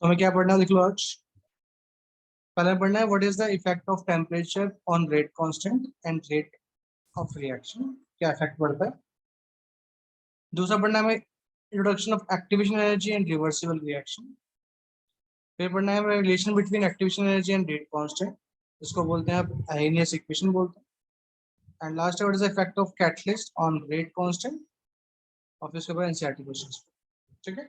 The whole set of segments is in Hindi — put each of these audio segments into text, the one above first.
तो हमें क्या पढ़ना है, देख लो आज। पहले पढ़ना है what is the effect of temperature on rate constant and rate of reaction, क्या इफेक्ट पड़ता है। दूसरा पढ़ना है हमें introduction of activation energy and reversible reaction. फिर पढ़ना है हमें relation between activation energy and rate constant, इसको बोलते हैं आप आर्हेनियस इक्वेशन बोलते हैं। And last what is the effect of catalyst on rate constant, और फिर उसके बाद एनसीईआरटी क्वेश्चंस। ठीक है,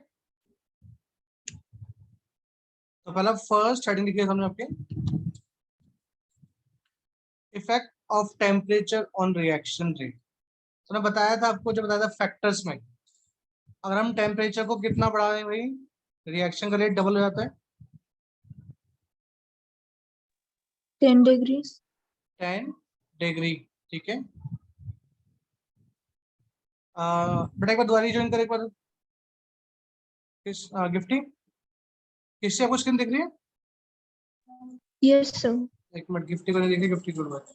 तो पहला फर्स्ट हेडिंग लिखिए हमने आपके effect of temperature on reaction rate. तो मैं बताया था आपको, जब बताया था फैक्टर्स में, अगर हम टेम्परेचर को कितना बढ़ा दें भाई, रिएक्शन का रेट डबल हो जाता है। 10 डिग्रीज 10 डिग्री। ठीक है, बेटा एक बार दोबारा ज्वाइन करें एक बार। किस गिफ्टी, किससे आपको स्क्रीन दिख रही है? Yes sir. एक मिनट, गिफ्टी को नहीं देखिए, गिफ्टी को बात।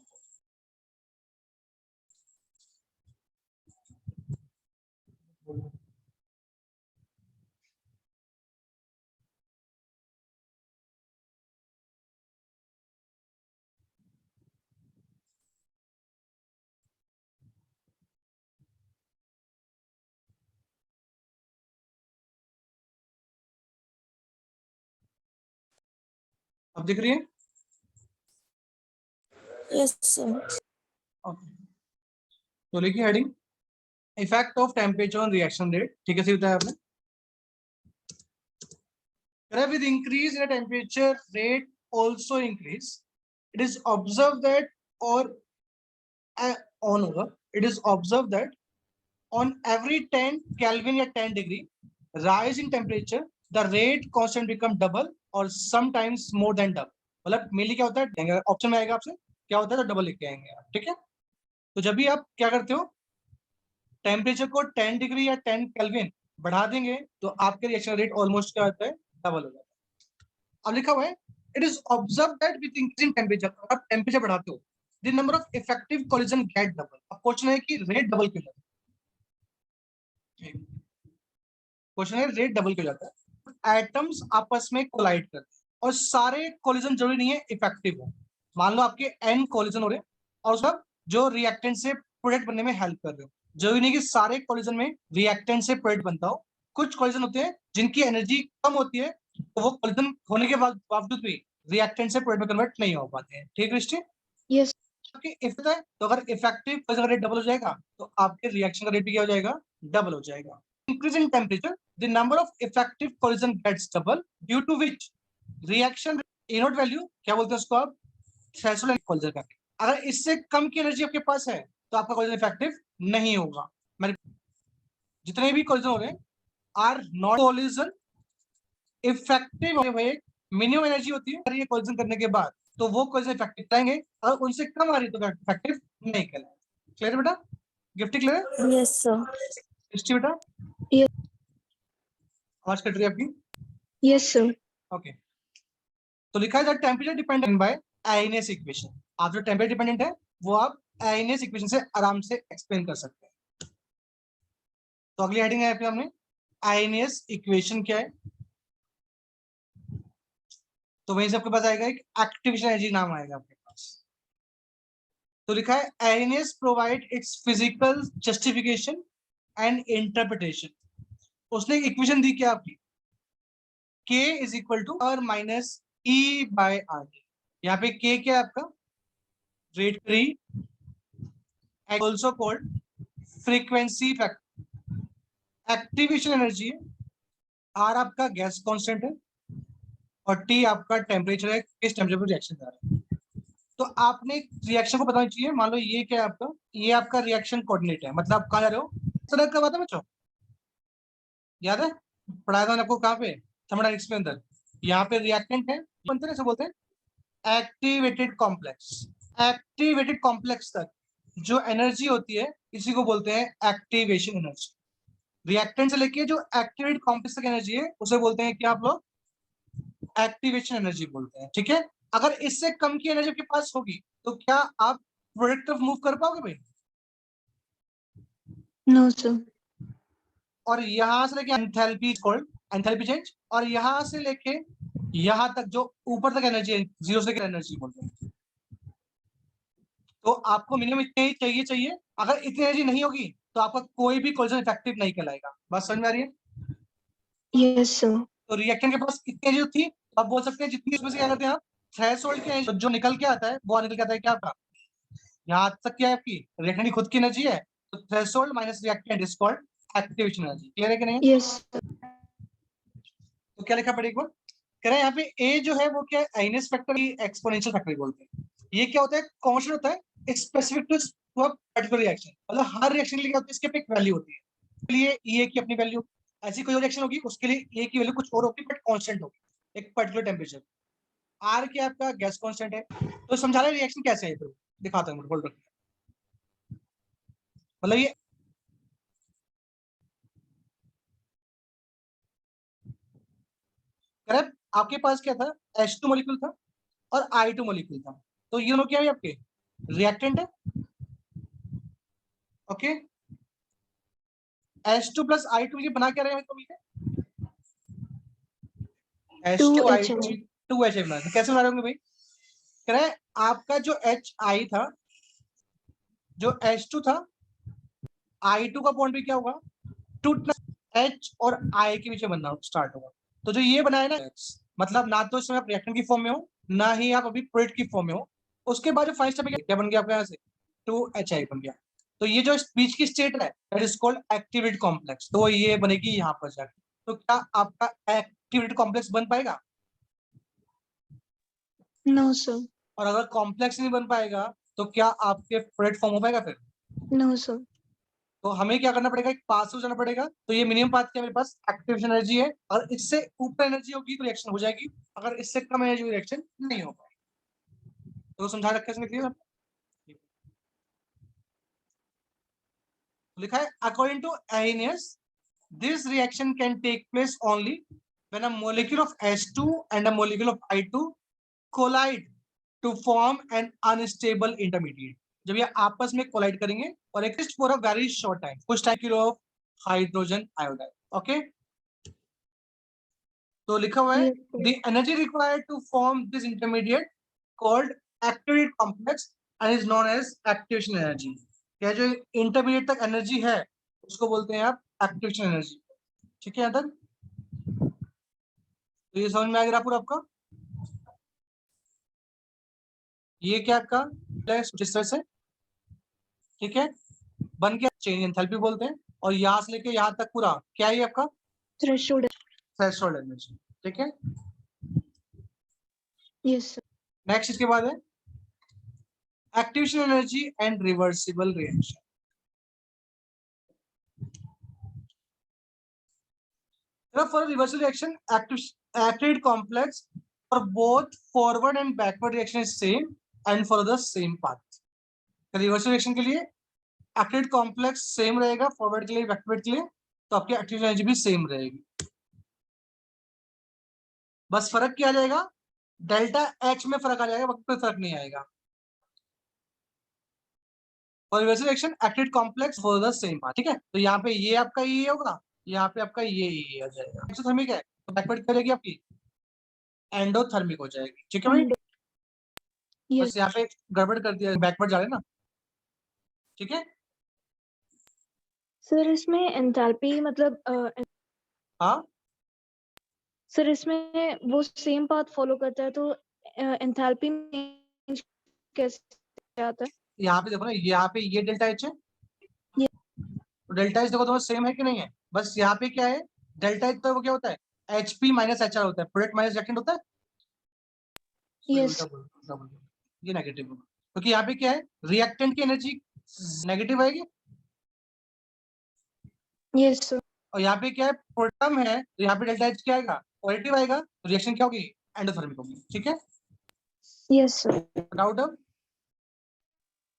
अब दिख रही है? Yes sir. ओके, तो लिखिए heading effect of temperature on reaction rate. ठीक है, सही बताया आपने। With increase in the temperature, rate also increase. It is observed that, or on होगा, it is observed that on every 10 Kelvin या 10 degree rise in temperature, the rate constant become double or sometimes more than double. मतलब मेनली क्या होता है, ऑप्शन में आएगा आपसे क्या होता है, तो डबल लिख के आएंगे आप। ठीक है, तो जब भी आप क्या करते हो, टेम्परेचर को 10 डिग्री या 10 केल्विन बढ़ा देंगे तो आपके रिएक्शन रेट ऑलमोस्ट क्या होता है, डबल हो जाता है। अब लिखा हुआ है it is observe that with increasing temperature, आप टेम्परेचर बढ़ाते हो the number of effective collision get double. अब क्वेश्चन है कि रेट डबल क्यों जाता है, क्वेश्चन है रेट डबल क्यों जाता है। एटम्स आपस में कोलाइड करते हैं और सारे कोलिजन जरूरी नहीं है इफेक्टिव हो। मान लो आपके एन कोलिजन हो रहे हैं और सब जो रिएक्टेंट से प्रोडक्ट बनने में हेल्प कर रहे हो, जरूरी नहीं कि सारे कोलिजन में रिएक्टेंट से प्रोडक्ट बनता हो। कुछ कोलिजन होते हैं जिनकी एनर्जी कम होती है, तो वो कोलिजन होने के बावजूद भी रिएक्टेंट से प्रोडक्ट में कन्वर्ट नहीं हो पाते हैं। ठीक है, यस इफेक्ट है, तो अगर इफेक्टिव कोलिजन का रेट डबल हो जाएगा तो आपके रिएक्शन का रेट भी क्या हो जाएगा, डबल हो जाएगा। Increase in temperature the number of effective collision gets double due to which reaction इनोट वैल्यू, क्या बोलते हैं उसको आप, थ्रेशोल्ड कोलिजन का। अगर इससे कम की एनर्जी आपके पास है तो आपका कोलिजन इफेक्टिव नहीं होगा। जितने भी कोलिजन हो रहे हैं are not collision effective. Minimum energy होती है कोलिजन करने के बाद, तो वो कोलिजन इफेक्टिव रहेंगे। अगर उनसे कम आ रही तो इफेक्टिव नहीं कहलाएगा। क्लियर बेटा, गिफ्टी क्लियर? Yes sir. बेटा यस आवाज कट रही है आपकी? Yes sir. ओके, तो लिखा है that temperature dependent by Arrhenius equation. आप जो टेम्परेचर डिपेंडेंट है वो आप आर्हेनियस इक्वेशन से आराम से एक्सप्लेन कर सकते हैं। तो अगली हेडिंग है फिर हमने आर्हेनियस इक्वेशन क्या है, तो वहीं से आपके पास आएगा एक एक्टिवेशन एनर्जी नाम आएगा आपके पास। तो लिखा है Arrhenius provide it's physical justification and interpretation. उसने एक इक्वेशन दी क्या आपकी, K इज इक्वल टू और माइनस ई बाय आर। यहाँ पे K क्या है आपका, rate free, also called frequency factor. Activation energy है, आर आपका गैस कांस्टेंट है और टी आपका टेम्परेचर है, किस टेम्परेचर पर रिएक्शन कर रहा है। तो आपने रिएक्शन को बताना चाहिए। मान लो ये क्या है आपका, ये आपका रिएक्शन कोऑर्डिनेट है, मतलब आप कहाँ जा रहे हो, सड़क का बात है बच्चों, याद है पढ़ाया था आपको कहाँ पे, थर्मोडायनेमिक्स के अंदर। यहाँ पे रिएक्टेंट है, बनते हैं बोलते हैं एक्टिवेटेड कॉम्प्लेक्स। एक्टिवेटेड कॉम्प्लेक्स तक जो एनर्जी होती है इसी को बोलते हैं एक्टिवेशन एनर्जी। रिएक्टेंट से लेके जो एक्टिवेटेड कॉम्प्लेक्स तक एनर्जी है उसे बोलते हैं क्या आप लोग, एक्टिवेशन एनर्जी बोलते हैं। ठीक है, अगर इससे कम की एनर्जी आपके पास होगी तो क्या आप प्रोडक्ट तरफ मूव कर पाओगे भाई? No sir. और यहां से लेके enthalpy is called enthalpy change, और यहां से लेके यहां तक जो ऊपर तक एनर्जी है, जीरो से एनर्जी बोलते हैं। तो आपको मिनिमम इतनी ही चाहिए। अगर इतनी एनर्जी नहीं होगी तो आपका कोई भी कोलिजन इफेक्टिव नहीं कहलाएगा। बात समझ में आ रही है? Yes, sir. तो रिएक्टेंट के पास इतनी एनर्जी थी, तो आप बोल सकते हैं जितनी, उसमें से क्या करते हैं आप, थ्रेशोल्ड की एनर्जी जो निकल के आता है वो निकल के आता है क्या आपका, यहाँ तक क्या है आपकी रिएक्टेंट की खुद की एनर्जी है, तो threshold minus reactant is called activation energy. Clear है कि नहीं? Yes, sir. तो क्या लिखा पड़ेगा? कह रहे हैं यहाँ पे ए जो है वो क्या है, आइनेस फैक्टर, एक्सपोनेंशियल फैक्टर बोलते हैं। ये क्या होता है, कांस्टेंट होता है स्पेसिफिक टू पर्टिकुलर रिएक्शन, मतलब हर रिएक्शन के लिए क्या होता है, इसके पे एक वैल्यू होती है। इसलिए ए की अपनी वैल्यू, ऐसी कोई रिएक्शन होगी उसके लिए ए की वैल्यू कुछ और होगी बट कांस्टेंट होगी एक पर्टिकुलर टेम्परेचर। आर क्या आपका गैस कांस्टेंट है। तो समझा रहे रिएक्शन कैसे है, तो दिखाता हूँ, होल्ड रखिए। मतलब ये करेक्ट, आपके पास क्या था, H2 मॉलिक्यूल था और I2 मॉलिक्यूल था। तो ये दोनों क्या है आपके रिएक्टेंट है। ओके, H2 प्लस I2 ये बना क्या रहे हैं तो मिलके H2 I2 2HI. 2H बना, तो कैसे बना रहे होंगे भाई? कह रहे हैं आपका जो HI था, जो H2 था, I2 का बॉन्ड भी क्या होगा, टूटना, H और I के बीच में बनना स्टार्ट होगा। तो जो ये बनाया ना, मतलब ना तो इसमें आप रिएक्टेंट की फॉर्म में हो, ना ही आप अभी प्रोडक्ट की फॉर्म में हो। उसके बाद जो फर्स्ट स्टेप क्या बन गया आपका, यहाँ से 2HI बन गया। तो ये जो बीच की स्टेट है that is called activated complex, तो ये बनेगी यहाँ पर जाके। तो क्या आपका एक्टिवेटेड कॉम्प्लेक्स बन पाएगा? No, sir. और अगर कॉम्प्लेक्स नहीं बन पाएगा तो क्या आपके प्रोडक्ट फॉर्म हो पाएगा फिर? No, sir. तो हमें क्या करना पड़ेगा, एक पास से जाना पड़ेगा। तो ये मिनिमम पाथ क्या मेरे पास, एक्टिवेशन एनर्जी है, और इससे ऊपर एनर्जी होगी तो रिएक्शन हो जाएगी, अगर इससे कम एनर्जी होगी रिएक्शन नहीं हो पाएगी। तो समझा रखा है इसमें, क्लियर? लिखा है according to Arrhenius, this reaction can take place only when a molecule of H2 and a molecule of I2 collide to form an unstable intermediate। जब ये आपस में कोलाइड करेंगे और एक for a very short time, कुछ टाइम के लिए ऑफ हाइड्रोजन आयोडाइड। ओके, तो लिखा हुआ है Yes, sir. The energy required to form this intermediate called activated complex and is known as activation energy. क्या जो इंटरमीडिएट तक एनर्जी है उसको बोलते हैं आप एक्टिवेशन एनर्जी। ठीक है यहाँ तक? तो ये समझ में आ गया पूरा आपका? ये क्या आपका इस तरह से, ठीक है, बन गया चेंज एंथैल्पी बोलते हैं। और यहाँ से लेके यहाँ तक पूरा क्या है आपका Threshold. Threshold energy. ठीक है, Yes, sir. नेक्स्ट इसके बाद है activation energy and reversible reaction. For reversible reaction, activated complex for both forward and backward reaction is same and follow the same path। Reversal reaction के लिए एक्टिवेटेड कॉम्प्लेक्स सेम रहेगा फॉरवर्ड के लिए, बैकवर्ड के लिए, तो आपकी एक्टिवेशन एनर्जी भी सेम रहेगी। बस फर्क क्या आ जाएगा, डेल्टा एच में फर्क आ जाएगा, वक्त पे फर्क नहीं आएगा। और reversal reaction activated complex for the same path. ठीक है, तो यहाँ पे ये आपका ये होगा, यहाँ पे आपका ये आ जाएगा। एक्सोथर्मिक है तो बैकवर्ड करेगी आपकी एंडोथर्मिक हो जाएगी। ठीक है भाई, Yes. बस यहाँ पे गड़बड़ कर दिया, बैकवर्ड जा रहे ना। ठीक है, सर इसमें एंथैल्पी मतलब हाँ सर इसमें वो सेम पाथ फॉलो करता है तो एंथैल्पी कैसे आता है? यहाँ पे देखो ना, यहाँ पे ये डेल्टा एच है, ये तो डेल्टा एच देखो दोनों सेम है कि नहीं है। बस यहाँ पे क्या है, डेल्टा एच तो वो क्या होता है, H P minus H R होता है, प्रोडक्ट माइनस रिएक्टेंट होता है। Sorry, यस उल्टा बोल दिया। ये नेगेटिव होगा क्योंकि यहाँ पे क्या है, रिएक्टेंट की एनर्जी नेगेटिव आएगी, यस सर और यहाँ पे क्या है, प्रोटम है, तो यहाँ पे डेल्टा एच क्या आएगा, पॉजिटिव आएगा, तो रिएक्शन क्या होगी, एंडोथर्मिक होगी। ठीक है, यस सर डाउट अब?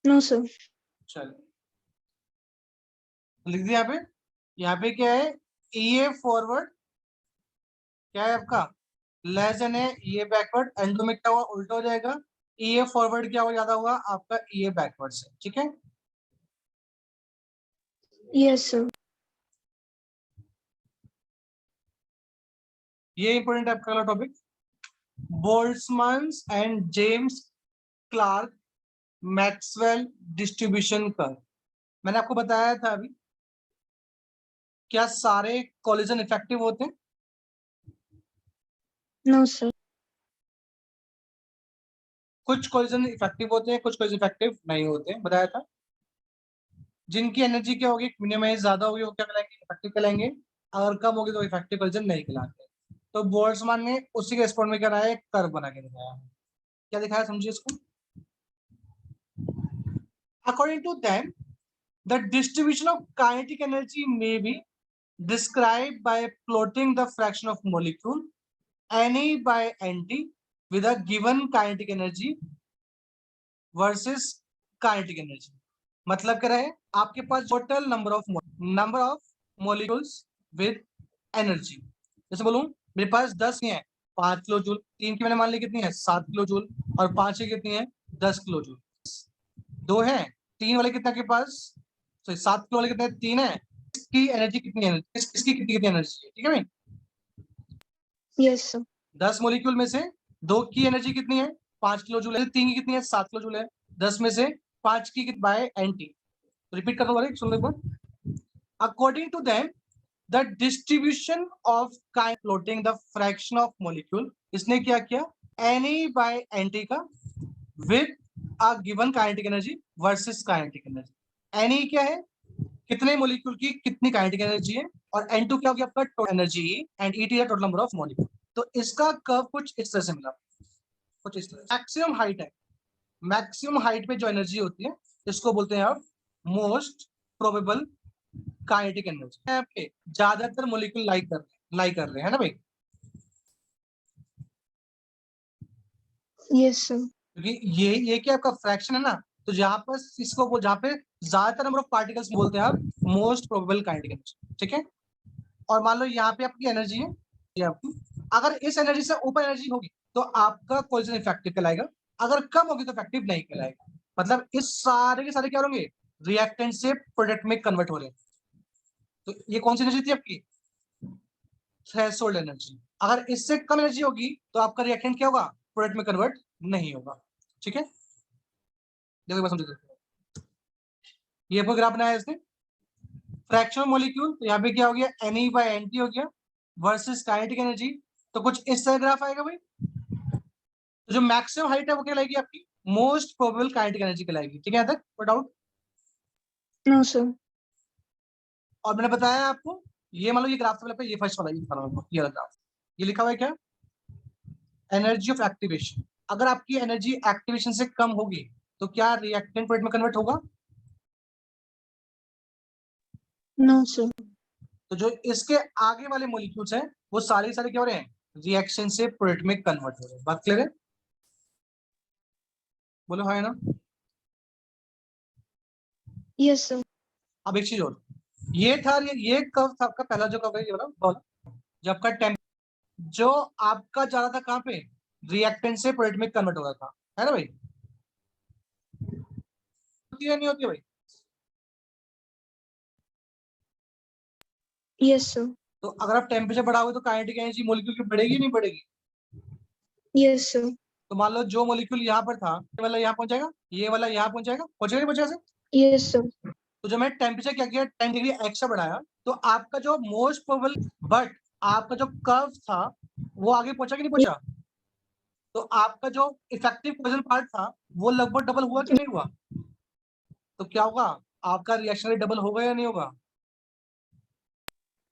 नो सर चलो लिख दिया यहाँ पे क्या है, ये फॉरवर्ड क्या है आपका लेस देन है, ये बैकवर्ड, एंडो में क्या हुआ, उल्टा हो जाएगा, ये फॉरवर्ड क्या हो ज्यादा हुआ आपका, ये बैकवर्ड से। ठीक है, यस सर ये इंपॉर्टेंट है आपका अगला topic, Boltzmann and James Clerk Maxwell distribution curve. मैंने आपको बताया था अभी, क्या सारे कोलिजन इफेक्टिव होते हैं? No sir. कुछ कोलिजन इफेक्टिव होते हैं, कुछ कोलिजन इफेक्टिव नहीं होते हैं, बताया था। जिनकी एनर्जी क्या होगी, मिनिमाइज ज्यादा होगी, वो क्या कहलाएंगे, इफेक्टिव कहलाएंगे। अगर कम होगी तो इफेक्टिव कोलिजन नहीं कहलाते। तो बोल्ट्जमैन ने उसी के रिस्पॉन्ड में क्या रहा है, कर्व बना के दिखाया। क्या दिखाया, समझिए इसको। According to them the distribution of kinetic energy may be described by plotting the fraction of molecule Na by Nt with a given kinetic energy versus kinetic energy। मतलब क्या रहे, आपके पास total number of molecules with energy. जैसे बोलूं मेरे पास 10 है 5 किलो जूल, 3 की मैंने मान ली कितनी है 7 किलो जूल, और 5 की कितनी है 10 किलो जूल। 2 है, 3 वाले कितना के पास, सॉरी 7 किलो वाले कितने, 3 है। इसकी एनर्जी कितनी है, इसकी कितनी कितनी एनर्जी है, ठीक है भाई। Yes sir. 10 मॉलिक्यूल में से 2 की एनर्जी कितनी है 5 किलो जूल है, 3 की कितनी है 7 किलो जूल है, 10 में से 5 की बाय एनटी। रिपीट कर दो, सुन लो। According to them the distribution of kinetic plotting the fraction of molecule, इसने क्या किया, Na बाय एनटी का with a given kinetic energy versus kinetic energy. Na क्या है, कितने मॉलिक्यूल की कितनी काइनेटिक एनर्जी है, और N2 क्या हो गया आपका टोटल एनर्जी, एंड ET है टोटल नंबर ऑफ मॉलिक्यूल। तो इसका कर्व कुछ इस तरह से मिला, कुछ इस तरह। मैक्सिमम हाइट है, मैक्सिमम हाइट पे जो एनर्जी होती है इसको बोलते हैं आप मोस्ट प्रोबेबल काइनेटिक एनर्जी। आपके ज्यादातर मॉलिक्यूल लाई कर रहे हैं ना भाई, यस सर। क्योंकि ये क्या आपका फ्रैक्शन है ना, तो जहां पर इसको जहां पे ज्यादातर नंबर ऑफ पार्टिकल्स बोलते हैं आप मोस्ट प्रोबेबल काइनेटिक एनर्जी, ठीक है। और मान लो यहाँ पे आपकी एनर्जी है, ये आपकी, अगर इस एनर्जी से ऊपर एनर्जी होगी तो आपका कोलिजन इफेक्टिव कहलाएगा, अगर कम होगी तो इफेक्टिव नहीं कहलाएगा। मतलब इस सारे के सारे क्या होंगे, रिएक्टेंट से प्रोडक्ट में कन्वर्ट हो रहे हैं। तो ये कौन सी एनर्जी थी आपकी, थ्रेशोल्ड एनर्जी। अगर इससे कम एनर्जी होगी तो आपका रिएक्टेंट क्या होगा, प्रोडक्ट में कन्वर्ट नहीं होगा, ठीक है। देखो समझो, ये ग्राफ बनाया है इसने, फ्रैक्शन मॉलिक्यूल, तो यहाँ पे क्या हो गया, Na by Nt हो गया वर्सेस काइनेटिक एनर्जी। तो कुछ इस तरह ग्राफ आएगा भाई। तो जो मैक्सिमम हाइट है वो कहलाएगी आपकी मोस्ट प्रोबेबल काइनेटिक एनर्जी कहलाएगी, ठीक है, यहाँ तक कोई डाउट? No sir. और मैंने बताया आपको, ये मान लो ये ग्राफ पे, ये फर्स्ट वाला, ये वाला ग्राफ, ये लिखा हुआ है क्या, एनर्जी ऑफ एक्टिवेशन। अगर आपकी एनर्जी एक्टिवेशन से कम होगी तो क्या रिएक्टेंट प्रोडक्ट में कन्वर्ट होगा? No sir. तो जो इसके आगे वाले मॉलिक्यूल्स हैं वो सारे सारे क्या हो रहे हैं, रिएक्शन से प्रोडक्ट में कन्वर्ट हो रहे हैं। बात क्लियर है? बोलो हाँ ना। Yes sir. अब एक चीज और, ये था, ये कव था आपका पहला जो कव है, ये वाला जो आपका टेम्प, जो आपका जा रहा था कहाँ पे, रिएक्टेंट से प्रोडक्ट में कन्वर्ट हो रहा था, है ना भाई? होती है नहीं होती भाई? Yes sir. तो अगर आप टेम्परेचर बढ़ाओगे तो काइनेटिक एनर्जी मॉलिक्यूल की बढ़ेगी नहीं बढ़ेगी? Yes sir. तो मान लो जो मॉलिक्यूल यहाँ पर था, ये वाला यहाँ पहुंच जाएगा, ये वाला यहाँ पहुंच जाएगा, पहुंचेगा नहीं पहुंचेगा से? Yes sir. तो जब मैंने टेम्परेचर क्या किया, 10 डिग्री एक्स्ट्रा बढ़ाया, तो आपका जो मोस्ट प्रोबेबल, बट आपका जो कर्व था वो आगे पहुंचा कि नहीं पहुंचा? तो आपका जो इफेक्टिव कोलिजन पार्ट था वो लगभग डबल हुआ कि नहीं हुआ? तो क्या होगा, आपका रिएक्शन रेट डबल होगा या नहीं होगा?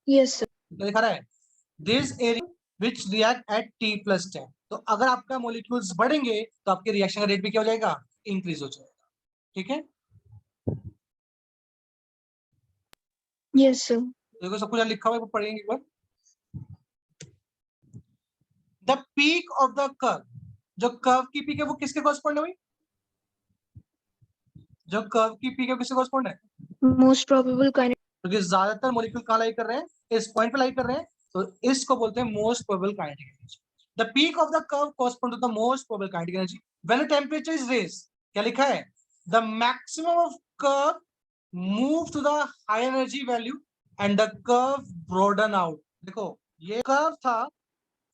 Yes sir. तो दिखा रहा है this area which react eight T+10। तो अगर आपका मॉलिक्यूल्स बढ़ेंगे तो आपके रिएक्शन का रेट भी क्या हो जाएगा, इंक्रीज हो जाएगा, ठीक है। Yes sir. देखो सब कुछ लिखा हुआ है, पढ़ेंगे एक बार। The peak of the curve, जो कर्व की पीक है वो किसके कॉरस्पॉन्ड है भाई, जो कर्व की पीक है किसके कॉरस्पॉन्ड है? Most probable kinetic. क्योंकि ज्यादातर मॉलिक्यूल कहाँ लाई कर रहे हैं, इस पॉइंट पे लाई कर रहे हैं, तो इसको बोलते हैं most probable kinetic energy. The peak of the curve correspond to the most probable kinetic energy when the temperature is raised. क्या लिखा है, the maximum of curve move to the high energy value and the curve broaden out. देखो ये कर्व था,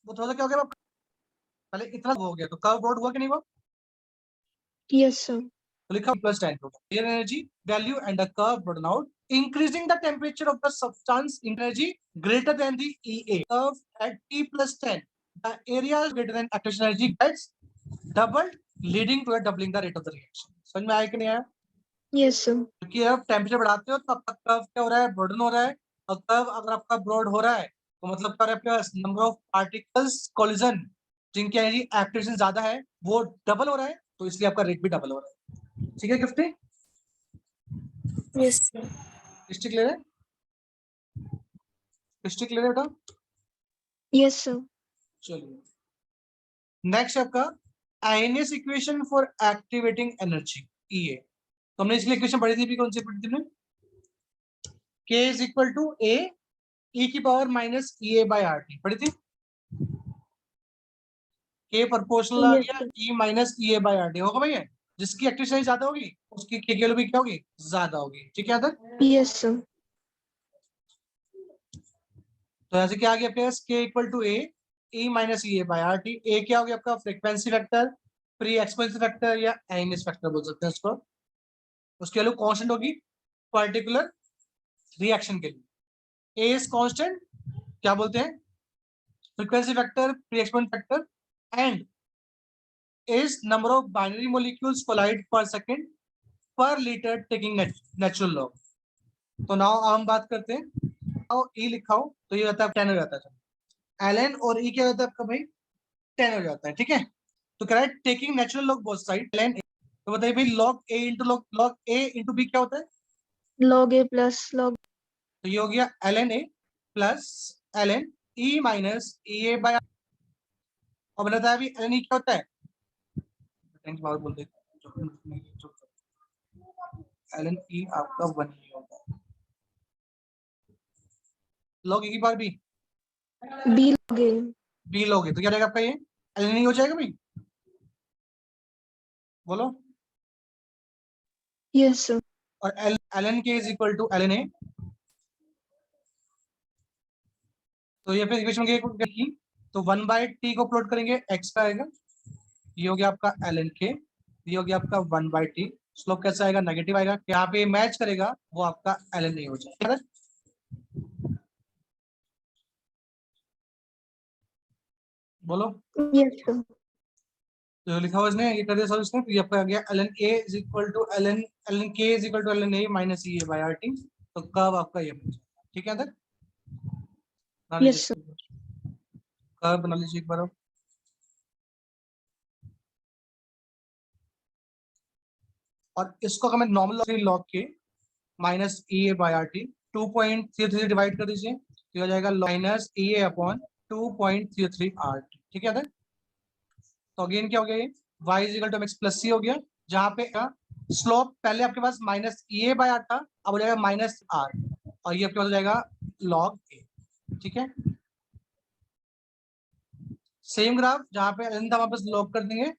वो थोड़ा सा क्या हो गया, पहले इतना हो गया, तो कर्व ब्रॉड हुआ कि नहीं हुआ? Yes, sir. तो लिखा +10 clear energy value and a curve broaden out, increasing the temperature of the substance energy greater than the EA curve at T+10. The area greater than activation energy gets doubled, leading to a doubling the rate of the reaction. समझ में आया कि नहीं आया? Yes, sir. क्योंकि आप टेम्परेचर बढ़ाते हो तो आपका कर्व क्या हो रहा है, ब्रॉडन हो रहा है, और कर्व अगर आपका ब्रॉड हो रहा है तो मतलब क्या आपके पास नंबर ऑफ पार्टिकल्स कोलिजन जिनकी एनर्जी एक्टिवेशन ज्यादा है वो डबल हो रहा है, तो इसलिए आपका रेट भी डबल हो रहा है। ठीक है Gifty? Yes, sir. History clear है? हिस्ट्री क्लियर है बेटा? Yes, sir. चलिए नेक्स्ट आपका आयनियस इक्वेशन फॉर एक्टिवेटिंग एनर्जी ईए। तो हमने इसकी इक्वेशन पढ़ी थी भी, कौन सी पढ़ी थी हमने? K is equal to A ई की power minus E A by R T पढ़ी थी। K प्रोपोर्शनल आ Yes, गया sir. E minus E A by R T होगा भैया, जिसकी एक्टिवेशन ज्यादा होगी उसकी K की वैल्यू भी क्या होगी, ज्यादा होगी। ठीक है अदर? Yes, sir. तो ऐसे क्या आ गया आपके पास, K equal to A E minus E A by R T. A क्या हो गया आपका, frequency vector, pre expensive factor या आयनियस फैक्टर बोल सकते हैं उसको। उसकी वैल्यू कांस्टेंट होगी पर्टिकुलर रिएक्शन के लिए। ए इज कांस्टेंट, क्या बोलते हैं, frequency factor, pre expensive factor, and is number of binary molecules collide per second per liter taking natural log। तो नाउ हम बात करते हैं, ई लिखा हो तो ये रहता है 10 हो जाता है, ln और ई क्या होता है आपका भाई 10 हो जाता है। ठीक है, तो कह रहा है taking natural log both side ln a, तो बताइए भाई log a into log a into b क्या होता है? Log A plus log. तो ये हो गया ln a plus ln e minus E A by, और बताया अभी ln e क्या होता है, बोल दे ln e आपका 1 ही होगा, log e की बार b B log A. B लोगे तो क्या रहेगा आपका, ये एल नहीं हो जाएगा भाई, बोलो। Yes, sir. और L N K is equal to L N A, तो ये फिर इक्वेशन की तो 1/t को प्लॉट करेंगे, एक्स का आएगा, ये हो गया आपका एल एन के, ये हो गया आपका 1/t, स्लोप कैसा आएगा, नेगेटिव आएगा, यहाँ पे मैच करेगा वो आपका एल एन ए हो जाएगा। बोलो। Yes, sir. तो लिखा हुआ इसने, ये कर दिया सर इसने, तो ये आपका आ गया L N A is equal to L N K is equal to L N A minus E A by R T, तो कब आपका ये बन जाएगा। ठीक है अंदर बना Yes, sir. लीजिए, कब बना लीजिए एक बार आप। और इसको अगर मैं नॉर्मल लॉग के minus E A by R T 2.33 से डिवाइड कर दीजिए, तो हो जाएगा minus E A upon 2.33 R T. ठीक है, तो अगेन क्या हो गया, ये y is equal to X plus C हो गया, जहां पे स्लोप पहले आपके पास minus E A by R था, अब हो जाएगा माइनस आर, और ये आपके पास हो जाएगा लॉग ए। ठीक है, सेम ग्राफ जहां पे एन था वहां पे लॉग कर देंगे,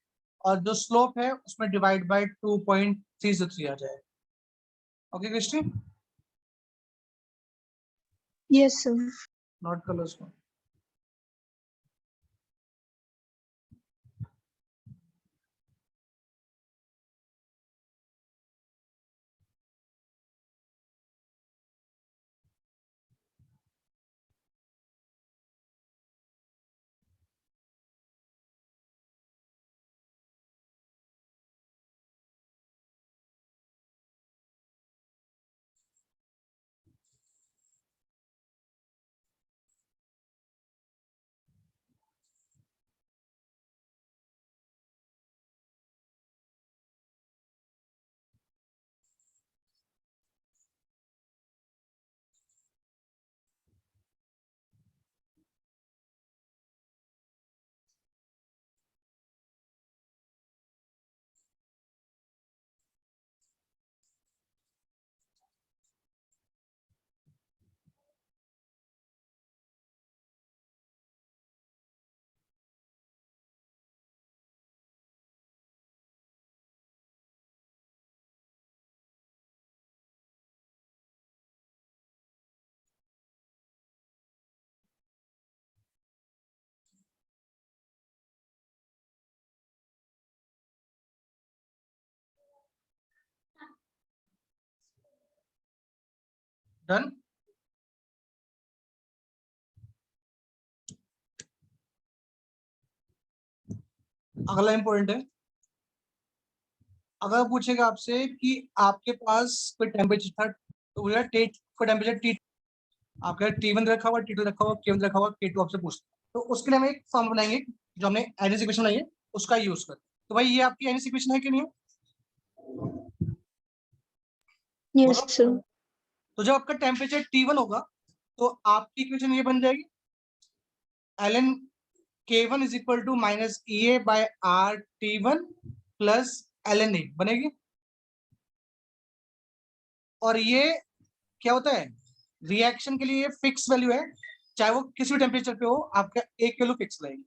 और जो स्लोप है उसमें डिवाइड बाय 2.33 आ जाएगा। Okay Krishna, Yes, sir. Note कर लो इसको। डन। अगला इंपॉर्टेंट है, अगर पूछेगा आपसे कि आपके पास कोई टेम्परेचर था, तो बोलेगा कोई टेम्परेचर टी, आपका T1 रखा हुआ, T2 रखा हुआ, K1 रखा हुआ, K2 आपसे पूछता है, तो उसके लिए हम एक फॉर्म बनाएंगे जो हमने एनएस इक्वेशन बनाई है उसका यूज कर। तो भाई ये आपकी एनएस इक्वेशन है कि नहीं है? यस बोलो। सर। तो जब आपका टेम्परेचर T1 होगा तो आपकी इक्वेशन ये बन जाएगी, ln K1 is equal to minus EA by R T1 plus ln A बनेगी। और ये क्या होता है, रिएक्शन के लिए फिक्स वैल्यू है, चाहे वो किसी भी टेम्परेचर पे हो, आपका एक वैल्यू फिक्स रहेगी,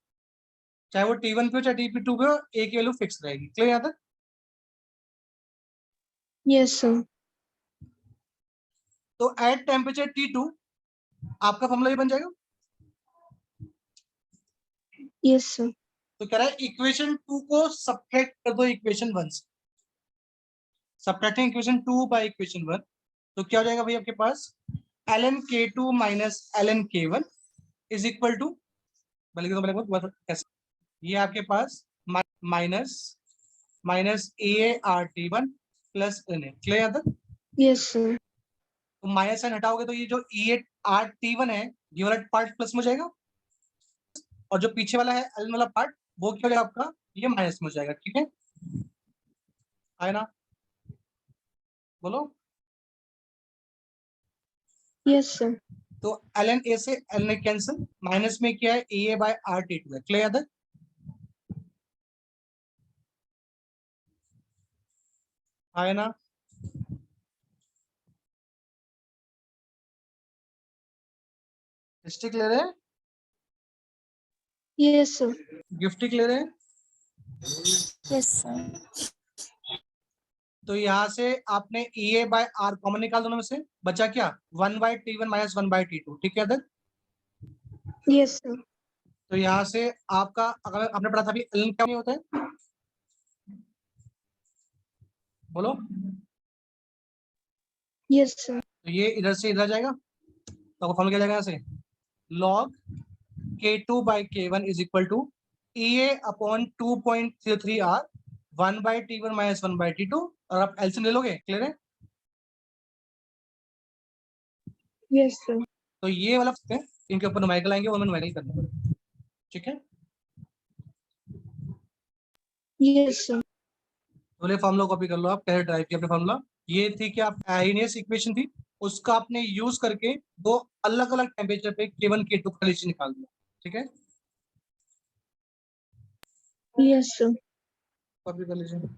चाहे वो T1 पे हो चाहे T2 पे हो, एक वैल्यू फिक्स रहेगी। क्लियर यहाँ तक? Yes sir. तो एट टेम्परेचर T2 आपका फॉर्मूला ये बन जाएगा। Yes sir. तो कह रहा है इक्वेशन 2 को सब्ट्रैक्ट कर दो इक्वेशन 1 से, सब्ट्रैक्टिंग इक्वेशन 2 बाय इक्वेशन 1, तो क्या हो जाएगा भाई आपके पास, ln K2 minus ln K1 is equal to, कैसे, ये आपके पास minus minus AR T1 plus ln A। Clear यहाँ तक? Yes sir. तो माइनस साइन हटाओगे तो ये जो AR T1 है ये वाला पार्ट प्लस में हो जाएगा, और जो पीछे वाला है ln वाला पार्ट वो क्या हो जाएगा आपका, ये माइनस में हो जाएगा। ठीक है, है ना? बोलो। Yes sir. तो ln A से ln A कैंसिल, माइनस में क्या है EA बाय R T2 है। क्लियर याद है? है ना? हिस्ट्री क्लियर है? Yes sir. गिफ्ट क्लियर है? Yes sir. तो यहाँ से आपने EA बाय R कॉमन निकाल दोनों में से, बचा क्या, 1 by T1 minus 1 by T2। ठीक है याद है? Yes sir. तो यहाँ से आपका, अगर आपने पढ़ा था अभी ln क्या नहीं होता है, बोलो। Yes sir. तो ये इधर से इधर जाएगा, तो फॉर्मूला क्या जाएगा यहाँ से, log K2 by K1 is equal to EA upon 2.03 R 1 by T1 minus 1 by T2, और आप एलसीएम ले लोगे। क्लियर है? Yes sir. तो ये वाला है, इनके ऊपर न्यूमेरिकल आएंगे और न्यूमेरिकल करना पड़ेगा। ठीक है, यस सर। तो फॉर्मूला कॉपी कर लो आप, कैसे ड्राइव किया आपने फॉर्मूला, ये थी कि आप आर्हेनियस इक्वेशन थी, उसका आपने यूज करके दो अलग अलग टेम्परेचर पे K1 K2 का रिलेशन निकाल दिया। ठीक है, यस सर। कॉपी कर लीजिए।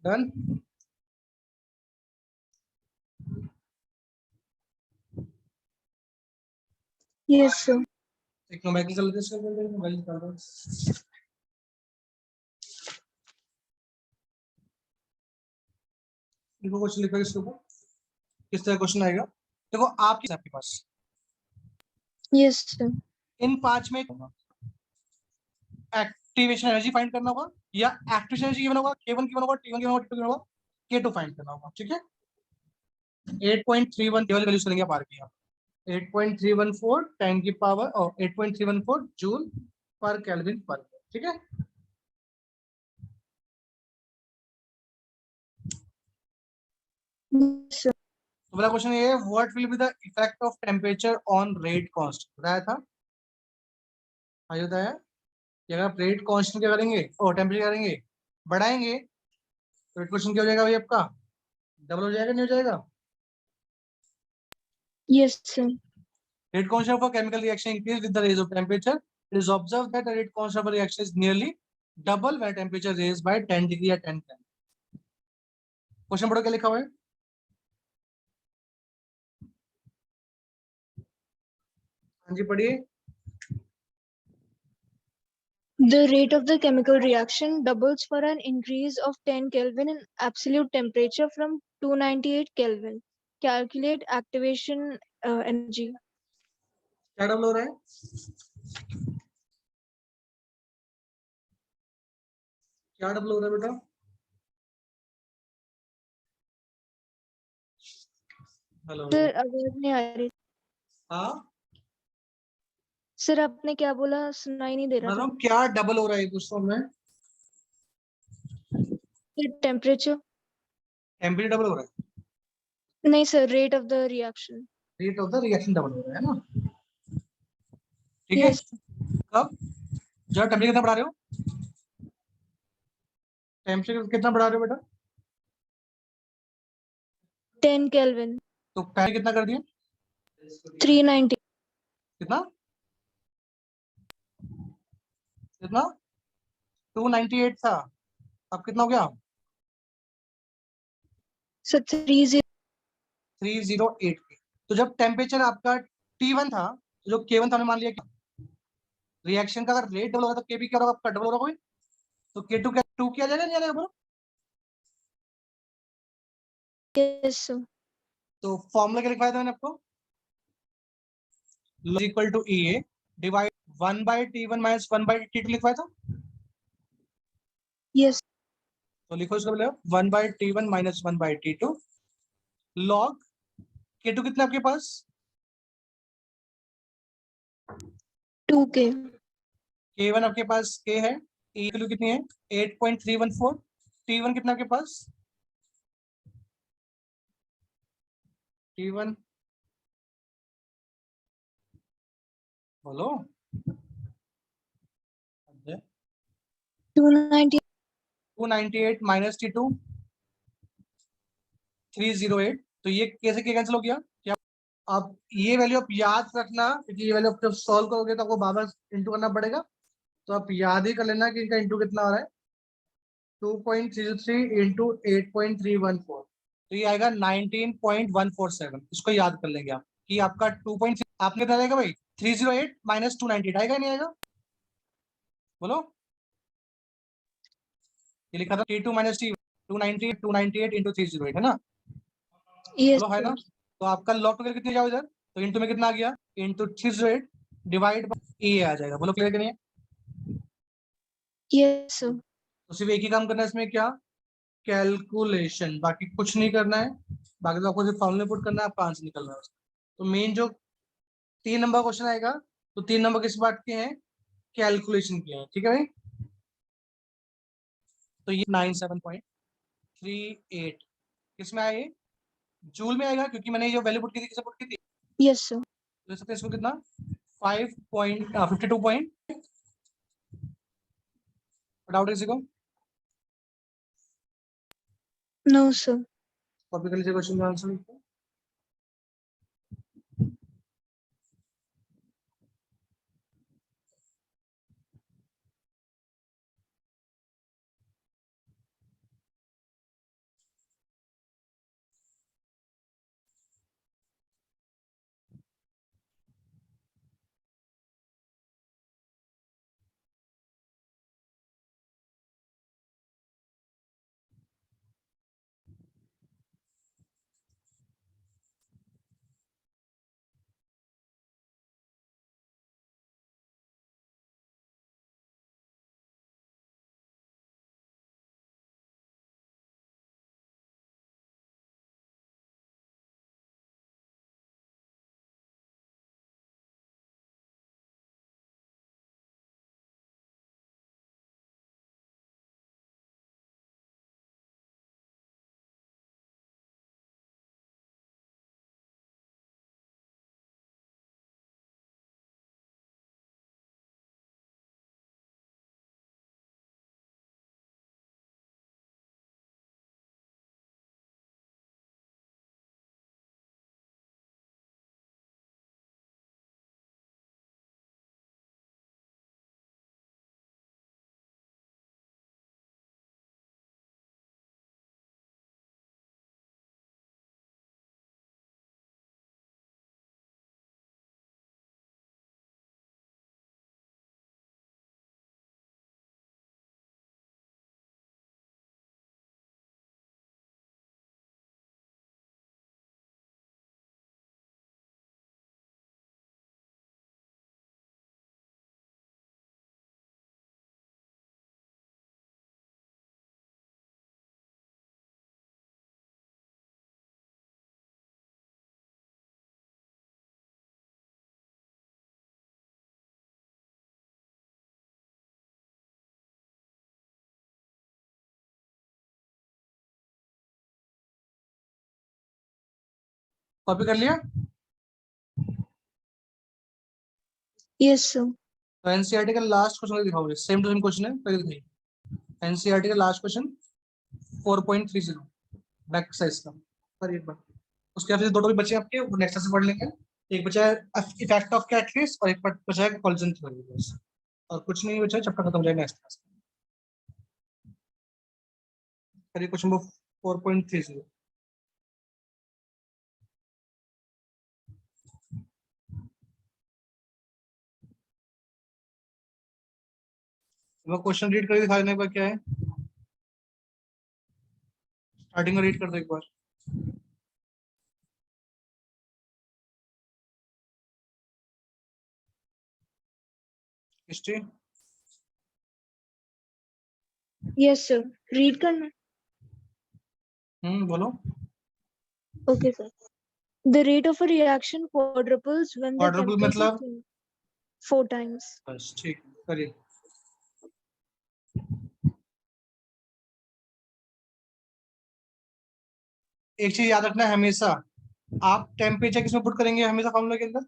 डन। Yes sir. एक न्यूमेरिकल कर लेते हैं, न्यूमेरिकल निकाल दो। देखो क्वेश्चन लिखो इसके ऊपर, किस तरह क्वेश्चन आएगा। देखो आपके पास यस सर। इन 5 में एक्टिवेशन एनर्जी फाइंड करना होगा, या एक्टिवेशन एनर्जी गिवन होगा, K1 गिवन होगा, T1 गिवन होगा, T2 गिवन होगा, K2 फाइंड करना होगा। ठीक है, 8.31 केवल वैल्यूज करेंगे बार की, 8.314 10 की पावर और 8.314 जूल पर केल्विन पर। ठीक है, Yes, sir. तो मेरा क्वेश्चन ये है, what will be the effect of temperature on rate constant, बताया था, आइए बताया कि अगर आप रेट कांस्टेंट क्या करेंगे और टेम्परेचर करेंगे बढ़ाएंगे तो रेट क्वेश्चन क्या हो जाएगा भाई आपका, डबल हो जाएगा नहीं हो जाएगा। Yes, sir. Rate constant of a chemical reaction increase with the rise of temperature. It is observed that the rate constant of a reaction is nearly double when temperature raised by 10 degree या 10 Kelvin. क्वेश्चन पढ़ो क्या लिखा हुआ है। हाँ जी पढ़िए। The rate of the chemical reaction doubles for an increase of 10 Kelvin in absolute temperature from 298 Kelvin. Calculate activation energy. क्या डबल हो रहा है, क्या डबल हो रहा है बेटा, हेलो। सर आवाज नहीं आ रही। हाँ सर आपने क्या बोला, सुनाई नहीं दे रहा था। क्या डबल हो रहा है पूछ रहा हूँ मैं। टेम्परेचर। टेम्परेचर डबल हो रहा है, नहीं sir, rate of the reaction. Rate of the reaction double हो रहा है ना, ठीक है। यस। कब, जब टेम्परेचर कितना बढ़ा रहे हो, टेम्परेचर कितना बढ़ा रहे हो बेटा, 10 केल्विन। तो पहले कितना कर दिया, 390। कितना कितना 298 था, अब कितना हो गया सर 30। 308 के। तो जब टेम्परेचर आपका T1 था, तो जो K1 था हमने मान लिया कि रिएक्शन का अगर रेट डबल होगा तो के भी क्या होगा आपका डबल होगा कोई, तो K2 क्या 2 किया जाएगा नहीं आ जाएगा बोलो। Yes sir. तो फॉर्मूला क्या लिखवाया था मैंने आपको, equal to EA divide 1/T1 minus 1/T2 लिखवाया था। यस। तो लिखो इसको बोले 1/T1 minus 1/T2 log K2 कितना आपके पास 2K। K1 आपके पास K है, E की वैल्यू कितनी है 8.314, T1 कितना आपके पास T1 बोलो 290। 298 माइनस T2 308। तो ये कैसे कैंसिल हो गया क्या, आप ये वैल्यू आप याद रखना क्योंकि ये वैल्यू आप जब सॉल्व करोगे तो आपको बार बार इंटू करना पड़ेगा, तो आप याद ही कर लेना कि इनका इंटू कितना हो रहा है 2.33 इंटू 8.314, तो ये आएगा 19.147। इसको याद कर लेंगे आप कि आपका 2.3 आपने कितना आएगा भाई 308 माइनस 298 आएगा नहीं आएगा बोलो, ये लिखा था T2 माइनस T 298 इंटू 308 है ना, यस बोलो है ना। सर। तो आपका लॉग टू कितने जाओ इधर, तो इंटू में कितना आ गया इंटू 308 डिवाइड बाई ए आ जाएगा, बोलो क्लियर करिए। Yes sir. तो सिर्फ एक ही काम करना है इसमें क्या, कैलकुलेशन, बाकी कुछ नहीं करना है, बाकी तो आपको सिर्फ फॉर्मूले पुट करना है, आपका आंसर निकलना है उसका। तो मेन जो 3 नंबर क्वेश्चन आएगा, तो 3 नंबर किस बात के हैं, कैलकुलेशन के हैं, ठीक है भाई। तो ये 97.38 किस में आया ये, जूल में आएगा क्योंकि मैंने ये वैल्यू पुट की थी, किसे पुट की थी, यस सर। देख सकते हैं इसको कितना 5.52 पॉइंट, डाउट किसी को, नो सर। कॉपी कर लीजिए क्वेश्चन का आंसर। कॉपी कर लिया? Yes, sir. तो एनसीईआरटी का लास्ट क्वेश्चन दिखाओ मुझे, सेम टू सेम क्वेश्चन है, पहले दिखाइए। एनसीईआरटी का लास्ट क्वेश्चन 4.30 बैक एक्सरसाइज का, पर एक बार उसके बाद फिर दो टॉपिक बचे आपके, वो नेक्स्ट से पढ़ लेंगे। एक बचा है इफेक्ट ऑफ कैटलिस्ट और एक बचा है कॉल्जन थ्योरी, बस। और कुछ नहीं बचा है, चैप्टर खत्म हो जाएगा नेक्स्ट क्लास में। करिए क्वेश्चन नंबर 4.30। वो क्वेश्चन रीड करके दिखा देने पर क्या है, स्टार्टिंग में रीड कर दो एक बार। हिस्ट्री। Yes, sir. Read करना. बोलो। Okay, sir. The rate of a reaction quadruples when the quadruple temperature मतलब? changes 4 times. बस ठीक है, करिए। एक चीज याद रखना है हमेशा, आप टेम्परेचर किसमें पुट करेंगे हमेशा फॉर्मूला के अंदर?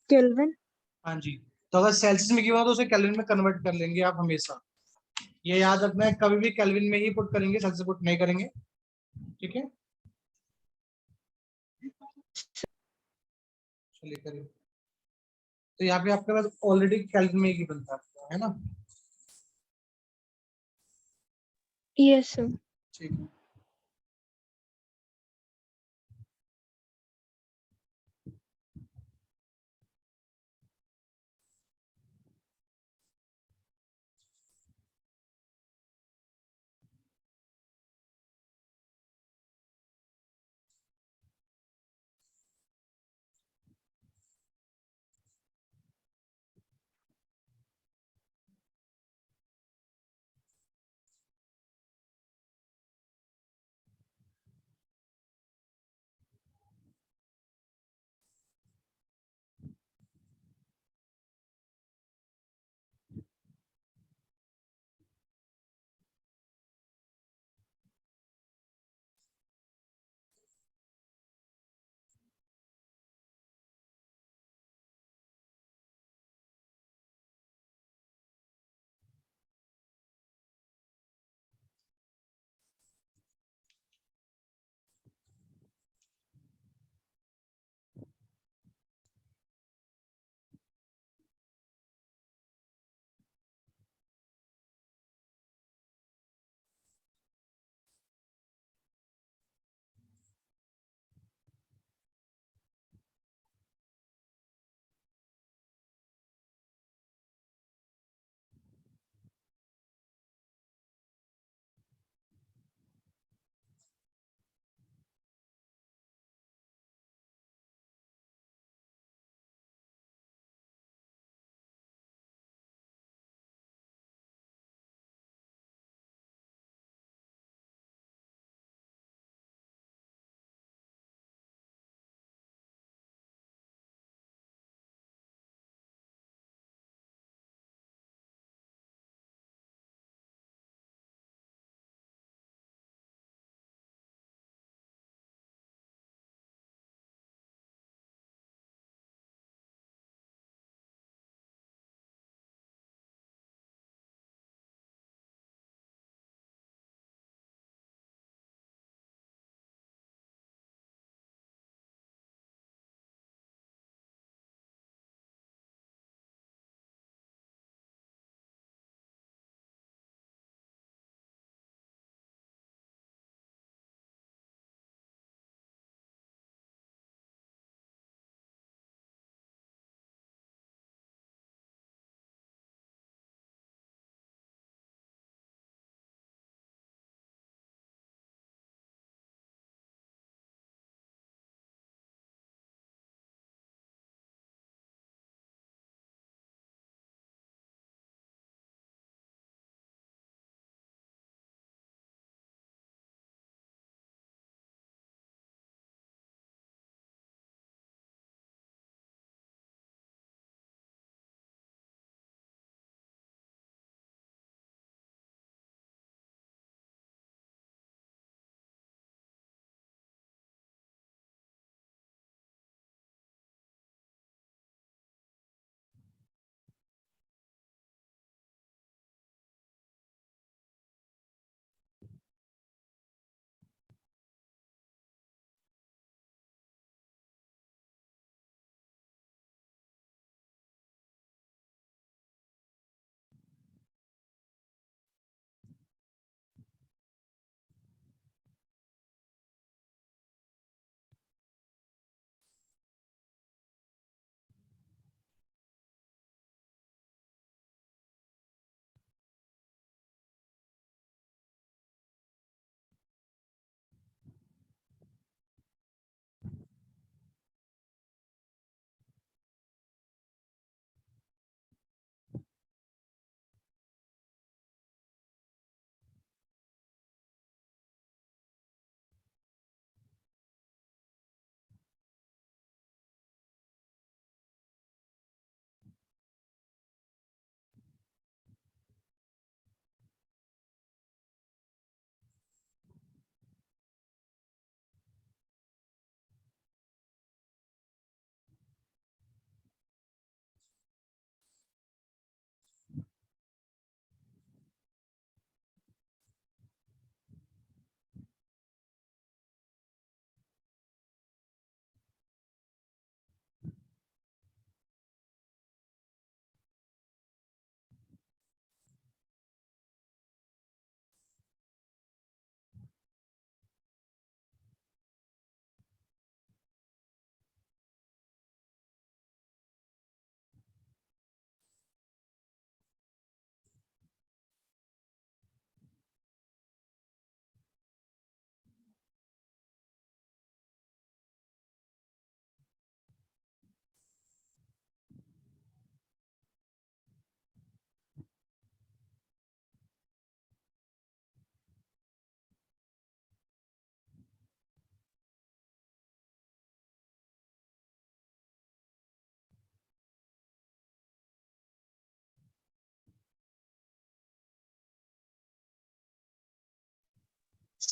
Kelvin. हाँ जी। तो अगर सेल्सियस में गिवन हो तो उसे केल्विन में कन्वर्ट कर लेंगे आप हमेशा। ये याद रखना है, कभी भी केल्विन में ही पुट करेंगे, सेल्सियस पुट नहीं करेंगे। ठीक है, चलिए करिए। तो यहाँ पे आपके पास ऑलरेडी केल्विन में ही बनता है ना? Yes, sir. ठीक है।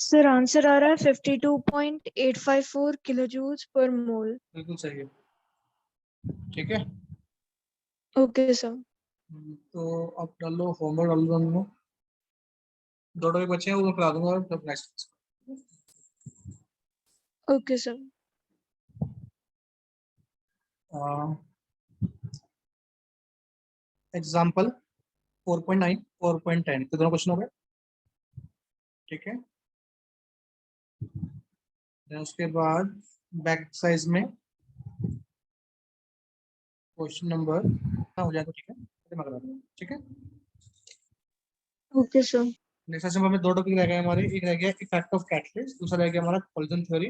सर आंसर आ रहा है 52.854 किलोजूल्स पर मोल। बिल्कुल सही है। ठीक है, ओके सर। तो अब डाल लो होमवर्क, डाल दो दोनों, दो टॉपिक बचे हैं वो मैं करा दूंगा तब नेक्स्ट। Okay sir. एग्जाम्पल 4.9 4.10 तो दोनों क्वेश्चन हो गए। ठीक है, then उसके बाद बैक एक्सरसाइज में क्वेश्चन नंबर हो जाए तो ठीक है, मैं करा दूंगा। ठीक है, ओके सर। नेक्स्ट सेशन में दो टॉपिक रह गए हमारे, एक रह गया इफेक्ट ऑफ कैटलिस्ट, दूसरा रह गया हमारा पॉइजन थ्योरी।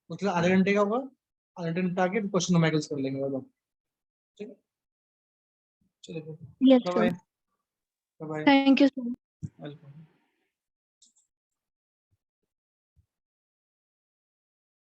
मतलब आधे घंटे का होगा, आधे घंटे निपटा के क्वेश्चन नंबर कर लेंगे वो लोग। ठीक है, चलिए yes bye sir. Bye. Bye thank you sir. Bye.